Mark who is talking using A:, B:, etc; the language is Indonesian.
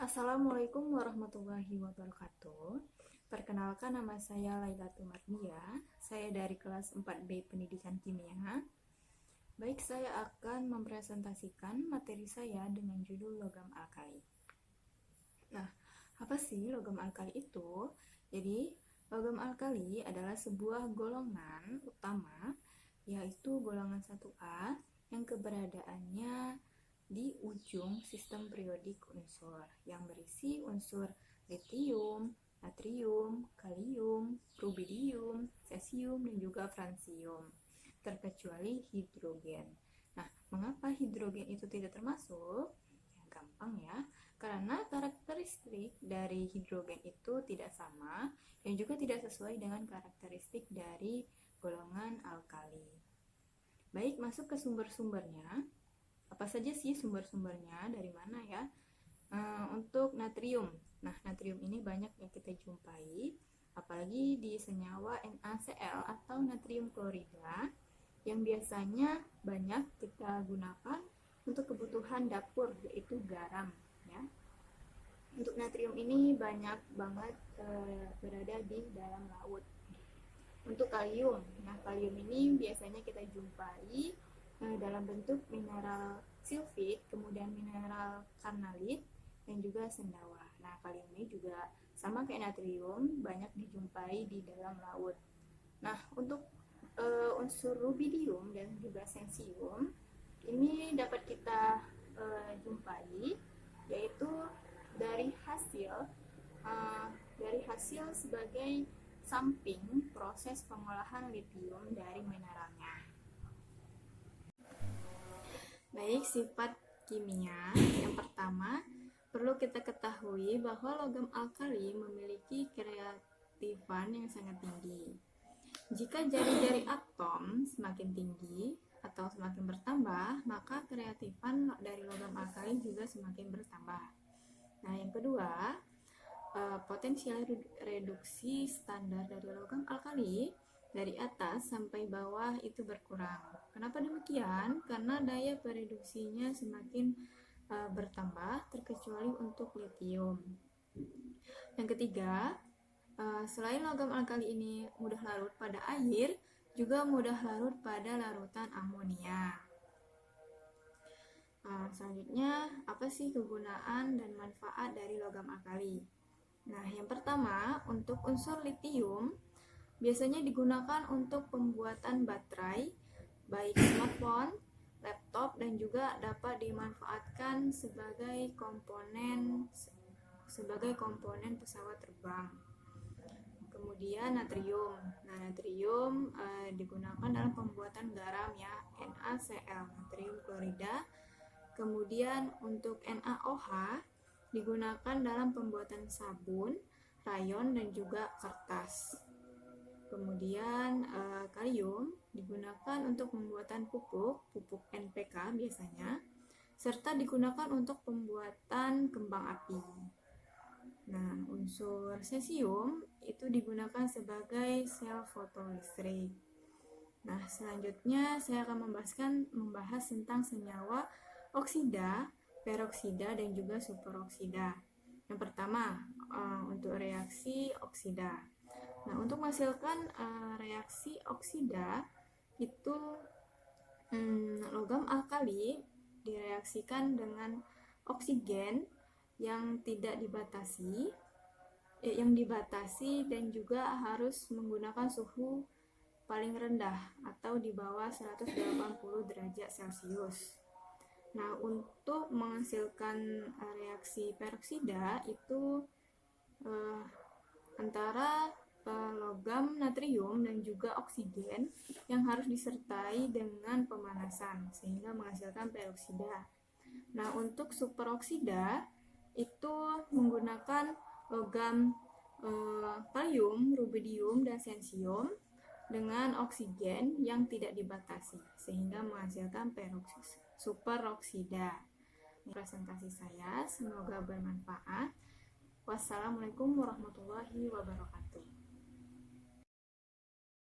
A: Assalamualaikum warahmatullahi wabarakatuh. Perkenalkan, nama saya Lailatul Mardia. Saya dari kelas 4B Pendidikan Kimia. Baik, saya akan mempresentasikan materi saya dengan judul logam alkali. Nah, apa sih logam alkali itu? Jadi, logam alkali adalah sebuah golongan utama, yaitu golongan 1A yang keberadaannya di ujung sistem periodik unsur yang berisi unsur litium, natrium, kalium, rubidium, cesium, dan juga francium, terkecuali hidrogen. Nah, mengapa hidrogen itu tidak termasuk? Ya, gampang ya, karena karakteristik dari hidrogen itu tidak sama dan juga tidak sesuai dengan karakteristik dari golongan alkali. Baik, masuk ke sumber-sumbernya. Apa saja sih sumber-sumbernya, dari mana ya? Untuk natrium, nah natrium ini banyak yang kita jumpai, apalagi di senyawa NaCl atau natrium klorida, yang biasanya banyak kita gunakan untuk kebutuhan dapur, yaitu garam ya. Untuk natrium ini banyak banget berada di dalam laut. Untuk kalium, nah kalium ini biasanya kita jumpai dalam bentuk mineral silfit, kemudian mineral karnalit, dan juga sendawa. Nah, kalium ini juga sama kayak natrium, banyak dijumpai di dalam laut. Nah, untuk unsur rubidium dan juga cesium, ini dapat kita jumpai, yaitu dari hasil sebagai samping proses pengolahan litium dari mineralnya. Baik, sifat kimia. Yang pertama, perlu kita ketahui bahwa logam alkali memiliki kereaktifan yang sangat tinggi. Jika jari-jari atom semakin tinggi atau semakin bertambah, maka kereaktifan dari logam alkali juga semakin bertambah. Nah, yang kedua, potensial reduksi standar dari logam alkali dari atas sampai bawah itu berkurang. Kenapa demikian? Karena daya pereduksinya semakin bertambah, terkecuali untuk litium. Yang ketiga, selain logam alkali ini mudah larut pada air, juga mudah larut pada larutan amonia. Selanjutnya, apa sih kegunaan dan manfaat dari logam alkali? Nah, yang pertama, untuk unsur litium biasanya digunakan untuk pembuatan baterai, baik smartphone, laptop, dan juga dapat dimanfaatkan sebagai komponen pesawat terbang. Kemudian natrium. Nah, natrium digunakan dalam pembuatan garam ya, NaCl, natrium klorida. Kemudian untuk NaOH digunakan dalam pembuatan sabun, rayon, dan juga kertas. Kemudian kalium digunakan untuk pembuatan pupuk NPK biasanya, serta digunakan untuk pembuatan kembang api. Nah, unsur cesium itu digunakan sebagai sel fotolistrik. Nah, selanjutnya saya akan membahas tentang senyawa oksida, peroksida, dan juga superoksida. Yang pertama, untuk reaksi oksida. Nah, untuk menghasilkan reaksi oksida itu logam alkali direaksikan dengan oksigen yang tidak dibatasi, dan juga harus menggunakan suhu paling rendah atau di bawah 180 derajat Celcius. Nah, untuk menghasilkan reaksi peroksida itu antara logam natrium dan juga oksigen yang harus disertai dengan pemanasan sehingga menghasilkan peroksida. Nah, untuk superoksida itu menggunakan logam kalium, rubidium, dan cesium dengan oksigen yang tidak dibatasi sehingga menghasilkan superoksida. Presentasi saya semoga bermanfaat. Wassalamualaikum warahmatullahi wabarakatuh.